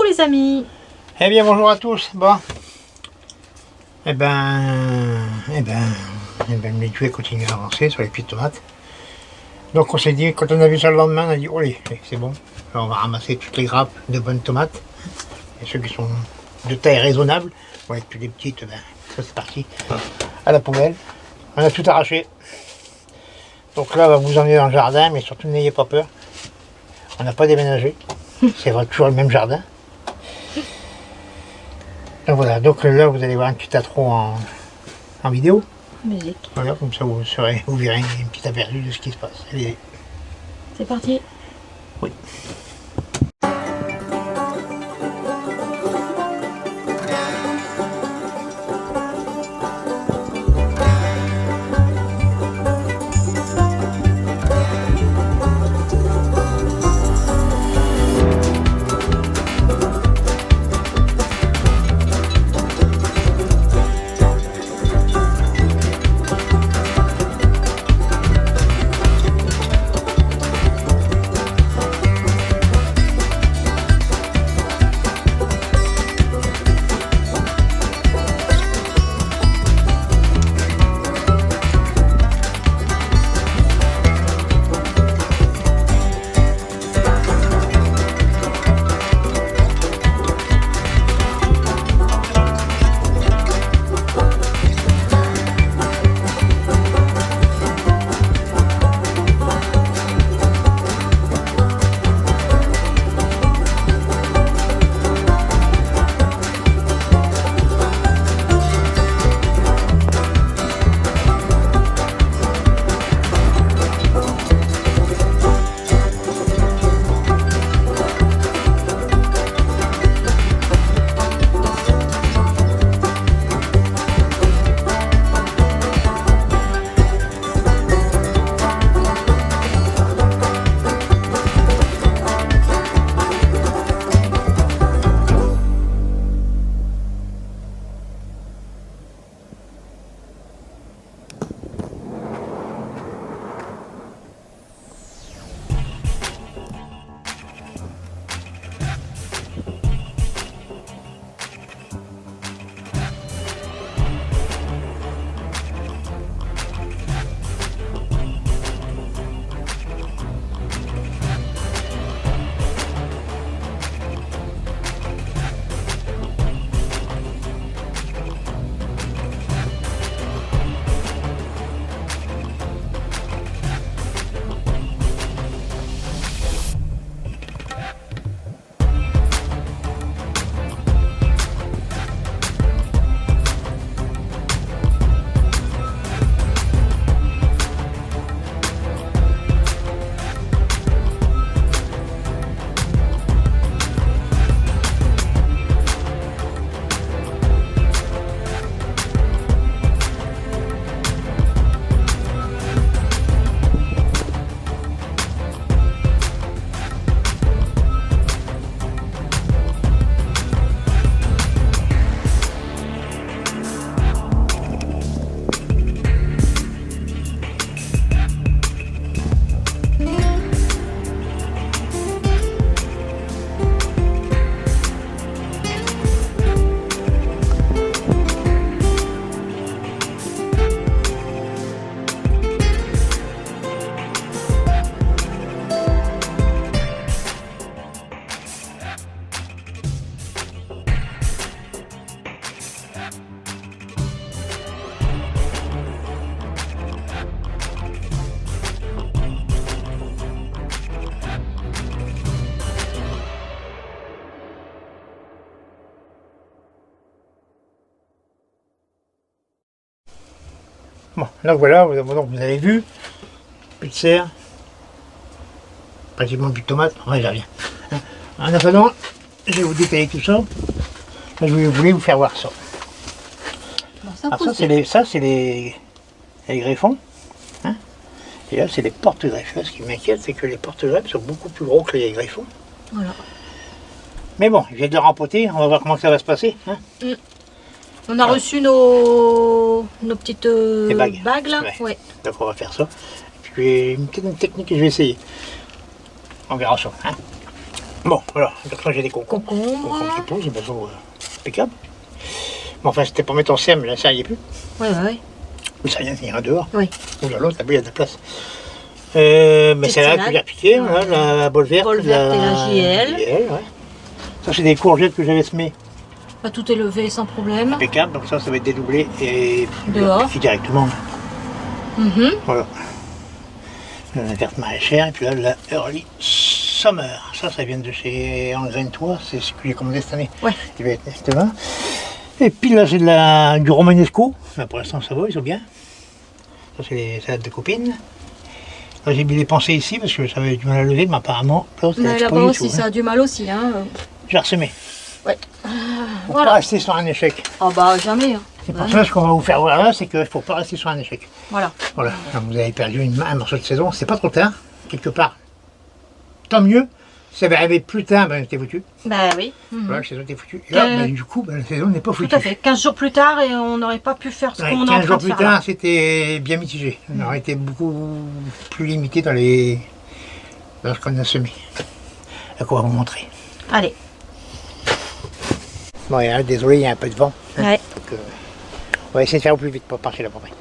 Coucou les amis. Eh bien bonjour à tous. Bon. Eh ben le métier continue à avancer sur les petites tomates. Donc on s'est dit, quand on a vu ça le lendemain, on a dit, oh c'est bon. Alors on va ramasser toutes les grappes de bonnes tomates. Et ceux qui sont de taille raisonnable, bon, les plus des petites, ben, ça c'est parti. À la poubelle. On a tout arraché. Donc là, on va vous emmener dans le jardin, mais surtout n'ayez pas peur. On n'a pas déménagé. C'est toujours le même jardin. Donc voilà, donc là vous allez voir un petit intro en vidéo. Musique. Voilà, comme ça vous verrez un petit aperçu de ce qui se passe. Allez. C'est parti. Oui. Bon, donc voilà, vous avez vu, plus de serre, pratiquement plus de tomates, ouais, j'ai rien. En attendant, je vais vous détailler tout ça. Je voulais vous faire voir ça. Bon, alors ça c'est les greffons. Hein, et là c'est les porte-greffes. Ce qui m'inquiète, c'est que les porte-greffes sont beaucoup plus gros que les greffons. Voilà. Mais bon, je vais de le rempoter, on va voir comment ça va se passer. Hein. On a reçu nos petites bagues là. Ouais. Donc on va faire ça. Et puis une technique que je vais essayer. On verra ça. Hein. Bon, voilà, donc là j'ai des concombres. Concombre. Qui poussent, ben, impeccable. Mais enfin, c'était pour mettre en serre, mais là ça y est plus. Oui, oui, Mais ça vient, il y a un dehors. oui. Ou là, l'autre, il y a de la place. Mais Petite c'est là salade. que j'ai piqué, voilà, la bol verte. Bol verte et la JL. Ouais. Ça, c'est des courgettes que j'avais semées. Bah, tout est levé sans problème. Impeccable, donc ça va être dédoublé et Dehors. piqué directement. Mhm. Voilà. La verte maraîchère, et puis là, la Early Summer. Ça vient de chez Engraine-toi, c'est ce que j'ai commandé cette année. Ouais. Il va être demain. Et puis là, j'ai du romanesco. Là, pour l'instant, ça va, ils sont bien. Ça, c'est les salades de copines. Là, j'ai mis les pensées ici parce que ça avait du mal à lever, mais apparemment, l'autre, Mais là-bas aussi, ça a du mal aussi. Hein. J'ai ressemé. Ouais. Faut Voilà. pas rester sur un échec. Ah bah jamais. Hein. C'est pour ça ce qu'on va vous faire voir là, c'est qu'il ne faut pas rester sur un échec. Voilà. Voilà. Donc, vous avez perdu un morceau de saison, c'est pas trop tard, quelque part. Tant mieux. Si ça avait arrivé plus tard, ben c'était foutu. Bah oui. Mhm. Voilà, la saison était foutue. Et là, ben, du coup, ben, la saison n'est pas foutue. Tout à fait. 15 jours plus tard et on n'aurait pas pu faire ce Ouais, qu'on est en 15 train jours de plus faire tard, là. c'était bien mitigé. On aurait été beaucoup plus limité dans les. Dans ce qu'on a semé. Donc on va vous montrer. Allez. Bon, et là, désolé, il y a un peu de vent. Hein. Ouais. Donc, on va essayer de faire au plus vite pour partir là pour après.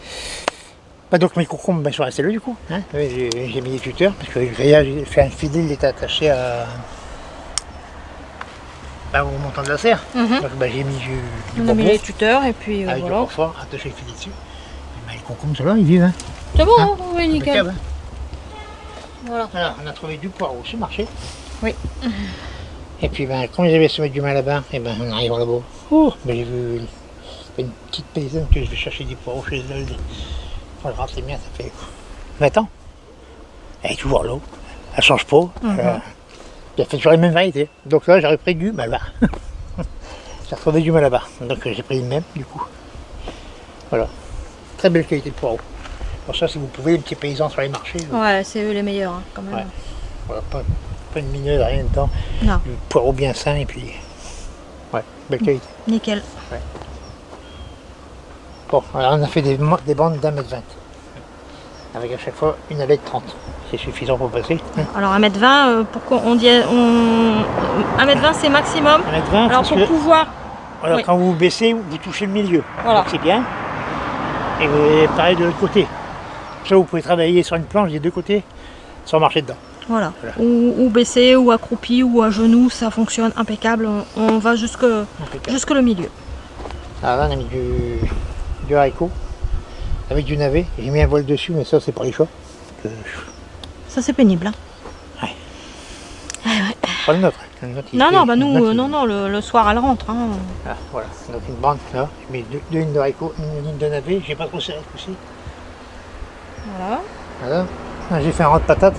Bah, donc mes concombres ben, sont restés là du coup. Hein. Ouais, j'ai mis des tuteurs parce que le grillage, j'ai fait un filet, il était attaché à. Bah, au montant de la serre. Mhm. Donc ben, j'ai mis du On a mis bonbon les tuteurs et puis avec du voilà. confort, attaché le filet dessus. Et ben, les concombres sont là, ils vivent. Hein. C'est bon, Hein. hein oui, nickel. Impeccable, hein. Voilà. Alors, on a trouvé du poireau sur le marché. Oui. Et puis, ben, quand ils avaient semé du mal là-bas, et ben, en arrivant là-bas, oh, ben, j'ai vu une petite paysanne que je vais chercher des poireaux chez elle. Voilà, c'est bien, ça fait 20 ans. Elle est toujours là. Elle change pas. Elle fait toujours les mêmes variétés. Donc là, j'aurais pris du Malabar. J'ai retrouvé du Malabar. Donc j'ai pris le même, du coup. Voilà. Très belle qualité de poireau. Pour ça, si vous pouvez, les petits paysans sur les marchés. Ouais, c'est eux les meilleurs hein, quand même. Ouais. Voilà, pas une mineuse, rien dedans. Non. Du poireau bien sain et puis. Ouais, belle qualité. Nickel. Bon, alors on a fait des bandes d'1m20. Avec à chaque fois une allée de 30. C'est suffisant pour passer. Hein. Alors 1m20, pourquoi on dit 1m20 c'est maximum. 1m20, Alors parce pour que pouvoir. voilà, oui. quand vous baissez, vous touchez le milieu. Voilà. Donc c'est bien. Et pareil de l'autre côté. Ça, vous pouvez travailler sur une planche des deux côtés sans marcher dedans. Voilà. Voilà. Ou baissé, ou accroupi, ou à genoux, ça fonctionne impeccable. On va jusque le milieu. Alors là, on a mis du haricot avec du navet. J'ai mis un voile dessus, mais ça, c'est pour les choix. Ça c'est pénible. Hein. Pas le nôtre. Le nôtre, il Non, fait- non, bah le nous, nôtre, il- non, le soir elle rentre. Hein. Ah, voilà, donc une bande là. J'ai mis deux lignes de haricot, une ligne de navet. J'ai pas trop serré ce coup-ci. Voilà. Voilà. Là, j'ai fait un rang de patates.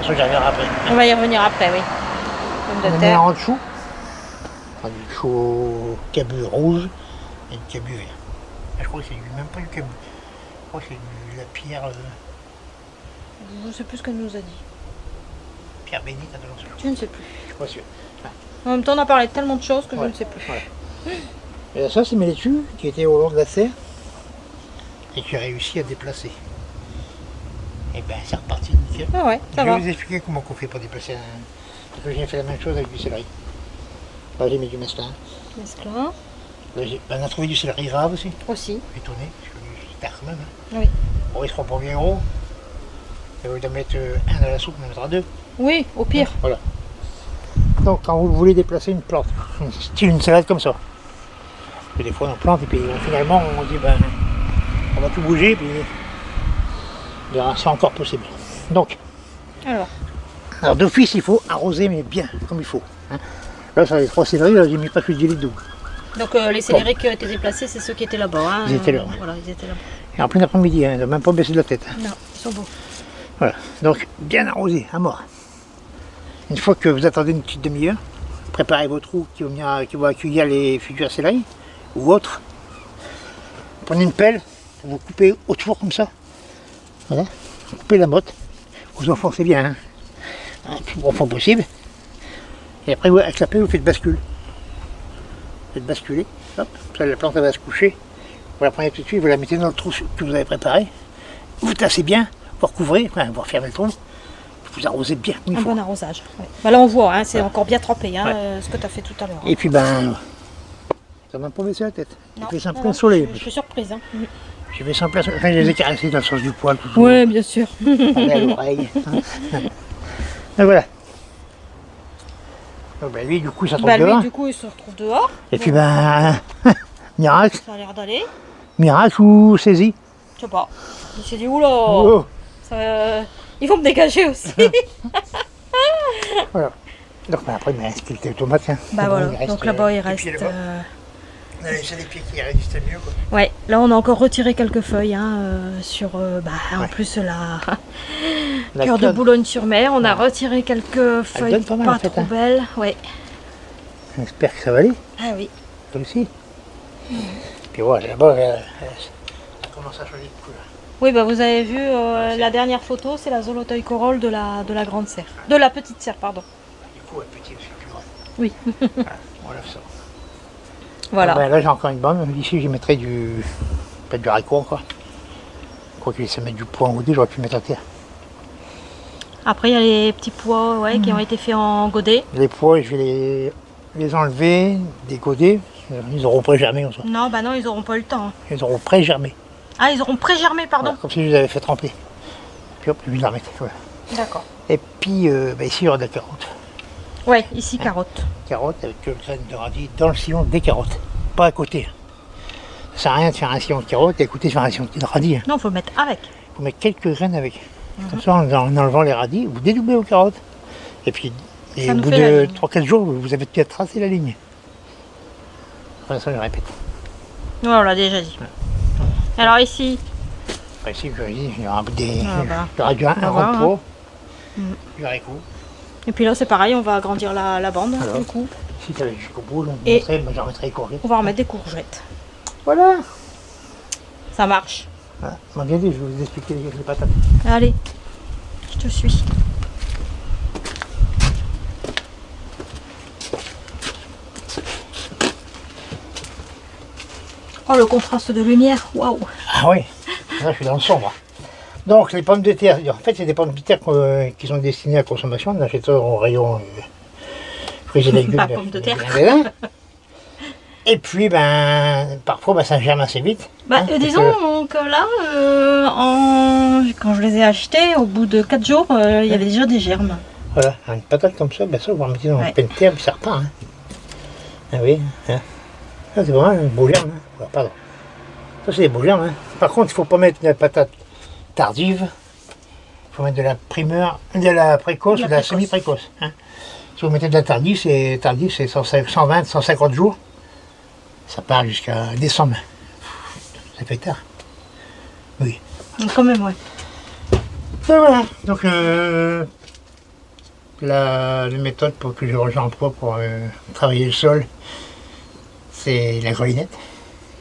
Ça, j'y reviendrai après. On va y revenir après, oui. On Pomme a de mis un terre. rang de choux. Enfin, du chou au cabu rouge et du cabu vert. Ah, je crois que c'est même pas du cabu. Je crois que c'est de la pierre, Je sais plus ce qu'elle nous a dit. pierre bénite à Delançon. Je ne sais plus. Je suis pas sûr. En même temps, on a parlé de tellement de choses que je Ouais. ne sais plus. Ouais. Et là, ça, c'est mes laitues qui étaient au long de la serre et que j'ai réussi à déplacer. Et ben, c'est reparti nickel. Ah ouais, Je ça vais va. vous expliquer comment on fait pour déplacer un. Parce que j'ai fait la même chose avec du céleri. Là, j'ai mis du mesclun. Mesclun. Là, on a trouvé du céleri rave aussi. Aussi. Étonné, parce que c'est tard quand même. Hein. Oui. Bon, ils seront pour bien gros. Et au lieu d'en mettre un dans la soupe, on en mettra deux. Oui, au pire. Voilà. Donc, quand vous voulez déplacer une plante, style une salade comme ça, parce que des fois on plante et puis finalement on dit ben on va tout bouger, puis c'est encore possible. Donc, alors d'office il faut arroser mais bien, comme il faut. Hein. Là sur les 3 céleris, là j'ai mis pas que du litre d'eau. Donc les céleri qui ont été déplacés, c'est ceux qui étaient là-bas. Hein. Ils étaient là, ouais. Voilà, ils étaient là. Et en plein après-midi, hein, on ne doit même pas baisser de la tête. Non, ils sont beaux. Voilà, donc bien arrosé, à mort. Une fois que vous attendez une petite demi-heure, préparez vos trous qui vont accueillir les futurs céleri ou autres. Prenez une pelle, vous coupez autour comme ça. Voilà, vous coupez la motte, vous enfoncez bien, hein, le plus profond possible. Et après, avec la pelle, vous faites bascule. Vous faites basculer, hop, ça, la plante elle va se coucher. Vous la prenez tout de suite, vous la mettez dans le trou que vous avez préparé. Vous tassez bien, vous recouvrez, enfin, vous refermez le trou. vous arrosez bien. Il Un faut. bon arrosage. Ouais. Bah, là on voit, hein, c'est encore bien trempé, hein, ce que tu as fait tout à l'heure. Et puis ben, ça m'a pas baissé la tête. Non, J'ai fait ça en non, plein non, soleil. je suis surprise. Hein. J'ai fait ça en plein soleil. Enfin, je les ai caressés dans le sens du poil. Toujours. Ouais, bien sûr. À l'oreille. Et voilà. Donc ben, lui, du coup, ça tombe Bah, lui, dehors. du coup, il se retrouve dehors. Et puis ben, miracle. Ça a l'air d'aller. Miracle ou saisie. Je sais pas. Il s'est dit, oula, Oh. il faut me dégager aussi. Voilà. Donc ben, après, il me reste quelques tomates. Hein. Bah Bon, voilà, il reste, donc là-bas il des reste... pieds là-bas. On a laissé les pieds qui résistaient mieux. Quoi. Ouais, là on a encore retiré quelques feuilles hein, sur, en Ouais. plus la La cœur de clope. Boulogne-sur-Mer. On a retiré quelques feuilles donne pas mal, en fait, trop hein. belles. Ouais. J'espère que ça va aller. Ah oui. Toi aussi. Puis voilà, là-bas, ça commence à changer de couleur. Oui, bah vous avez vu la dernière photo, c'est la Zoloteuil corolle de la grande serre. De la petite serre, pardon. Du coup, elle petit, c'est plus grand. Oui. Voilà, on lève ça. Voilà. Ah ben, là, j'ai encore une bande. Ici, j'y mettrai pas du haricot encore. Quoi qu'il essaie de mettre du pois en godet, j'aurais pu mettre à terre. Après il y a les petits pois ouais, qui ont été faits en godet. Les pois, je vais les enlever, décoder. Ils auront pré-germé comme ça. Non, bah non, ils auront pas eu le temps. Hein. Ils auront pré-germé. Ah, ils auront pré-germé, pardon. Voilà, comme si je les avais fait tremper. Puis hop, je vais la remettre. Voilà. D'accord. Et puis, ben, ici, il y aura de la carotte. Ouais, ici carotte. Carotte avec le graine de radis dans le sillon des carottes. Pas à côté. Ça sert à rien de faire un sillon de carottes et écouter faire un sillon de radis. Non, faut le mettre avec. Il faut mettre quelques graines avec. Comme ça, en enlevant les radis, vous dédoublez vos carottes. Et puis, Ça au nous bout fait la de ligne. 3-4 jours, vous avez déjà tracé la ligne. Voilà, ça, je répète. Ouais, on l'a déjà dit. Alors ici, Après, ici, je dis, il y aura des. Ah bah. Il y aura du va un voir, rond de pois, du haricot. et puis là c'est pareil, on va agrandir la bande Alors. du coup. Si ça va jusqu'au bout, là, Et- j'en mettrai les courgettes. On va remettre des courgettes. Voilà. Ça marche. Voilà. Bon, bien dit, je vais vous expliquer les patates. Allez, je te suis. Oh le contraste de lumière, waouh. Ah oui, là je suis dans le sombre. Donc les pommes de terre, en fait c'est des pommes de terre qui sont destinées à la consommation. On achète ça au rayon fruits et légumes. Pas pommes de terre. des magasins. Et puis ben parfois ben, ça germe assez vite. Bah, hein, parce disons que là, quand je les ai achetés, au bout de 4 jours, il y avait déjà des germes. Voilà, une patate comme ça, ben ça vous remettez dans Ouais. une peine de terre puis ça repart. Hein. Ah oui, hein. Ça c'est vraiment un beau germe. Hein. Voilà, pardon. Ça c'est des beaux germes. Hein. Par contre il ne faut pas mettre de la patate tardive. Il faut mettre de la primeur, de la précoce De ou la de la précoce. semi-précoce. Hein. Si vous mettez de la tardive, c'est 120, 150 jours. Ça part jusqu'à décembre. Ça fait tard. Oui. Donc, quand même, ouais. Et voilà. Donc la méthode pour que je j'emploie pour travailler le sol, c'est la grelinette.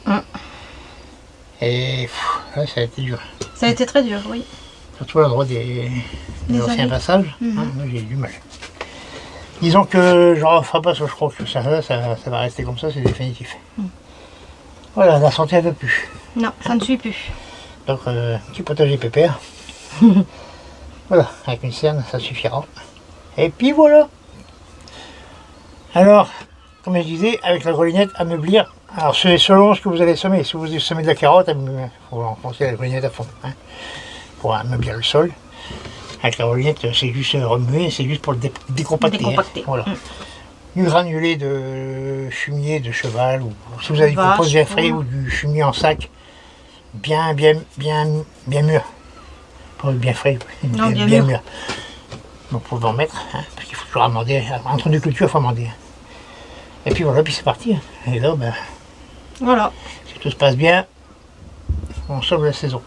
Hum. Et là, ça a été dur. Ça a été très dur, oui. Surtout à l'endroit des anciens allées. passages. Hein, moi, j'ai eu du mal. Disons que je ne referai pas, parce que je crois que ça va rester comme ça, c'est définitif. Voilà, la santé elle ne veut plus. Non, ça ne suit plus. Donc, petit potager pépère. Voilà, avec une cerne, ça suffira. Et puis voilà. Alors, comme je disais, avec la grelinette, ameublir. Alors, c'est selon ce que vous allez semer. Si vous semez de la carotte, il faut enfoncer la grelinette à fond. Hein, pour ameublir le sol. Avec la grelinette, c'est juste remuer, c'est juste pour le décompacter. Décompacter. Hein, voilà. Du granulé de fumier de cheval, ou si vous avez du Vache, compost bien frais poule. ou du fumier en sac, bien mûr. Pas bien frais, Non, bien mûr. mûr. Donc vous pouvez en mettre, hein, parce qu'il faut toujours amender. Entre deux cultures, il faut amender. Et puis voilà, puis c'est parti. Hein. Et là, ben, Voilà. si tout se passe bien, on sauve la saison.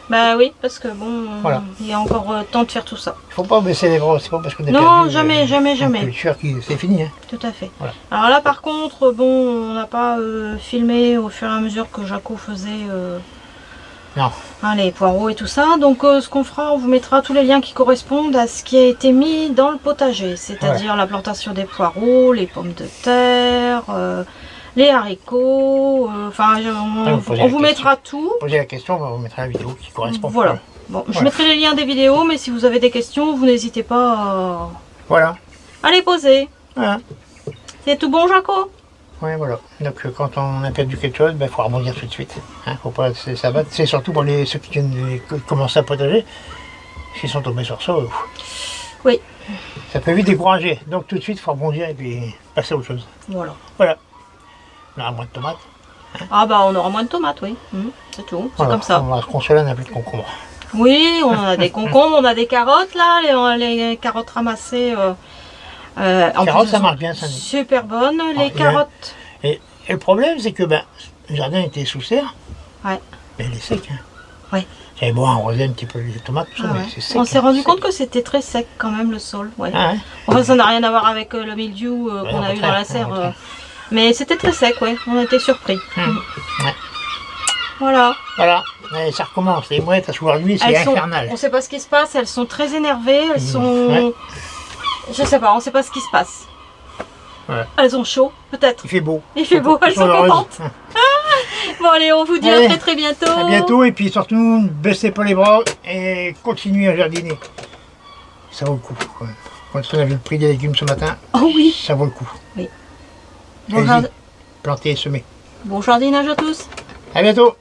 Bah oui, parce que bon, Voilà. il y a encore temps de faire tout ça. Il ne faut pas baisser les bras, c'est pas parce qu'on a Non, perdu jamais, jamais, jamais. une culture qui c'est fini. Hein. Tout à fait. Voilà. Alors là, par contre, bon, on n'a pas filmé au fur et à mesure que Jaco faisait Non. hein, les poireaux et tout ça. Donc, ce qu'on fera, on vous mettra tous les liens qui correspondent à ce qui a été mis dans le potager, c'est-à-dire la plantation des poireaux, les pommes de terre, les haricots. Enfin, vous posez on la vous mettra tout. Posez la question, on va vous mettre la vidéo qui correspond. Voilà. Bon, je Voilà. mettrai les liens des vidéos, mais si vous avez des questions, vous n'hésitez pas Voilà. à les poser. Voilà. C'est tout bon, Jaco? Ouais, voilà. Donc quand on a perdu quelque chose, il faut rebondir tout de suite. Hein, faut pas se laisser s'abattre. C'est surtout pour ceux qui viennent de commencer à potager. S'ils sont tombés sur ça, Oui. ça peut vite décourager. Donc tout de suite, il faut rebondir et puis passer à autre chose. Voilà. Voilà. On aura moins de tomates. Ah bah on aura moins de tomates, oui. C'est tout, c'est Voilà. comme ça. On va se consoler, on n'a plus de concombres. Oui, on a des concombres, on a des carottes là, les carottes ramassées. En Carottes, plus, ça elles marche sont bien, ça. super bonnes, Ah, les carottes. Et le problème, c'est que le jardin était sous serre, Ouais. mais il est sec. Hein. Ouais. J'avais beau arroser un petit peu les tomates, tout ça, Ah mais ouais. c'est sec. On s'est hein, rendu sec. compte que c'était très sec quand même le sol. Ouais. Ah, ouais. Enfin, ça n'a rien à voir avec le mildiou Ouais, qu'on au a eu dans la contraire, serre. au contraire. Mais c'était très sec, ouais. On a été surpris. Ouais. Voilà. Voilà, et ça recommence. Les mouettes à soir lui, c'est Elles sont- infernal. On sait pas ce qui se passe. Elles sont très énervées. Elles sont. Ouais. Je sais pas. On sait pas ce qui se passe. Ouais. Elles ont chaud, peut-être. Il fait beau. Il fait beau. Elles sont heureuses. contentes. Bon allez, on vous dit Allez. à très très bientôt. À bientôt, et puis surtout, ne baissez pas les bras et continuez à jardiner. Ça vaut le coup. Quand même. Quand on a vu le prix des légumes ce matin, Oh oui. ça vaut le coup. Bon, Allez-y, jard- plantez et semez. bon jardinage à tous. À bientôt.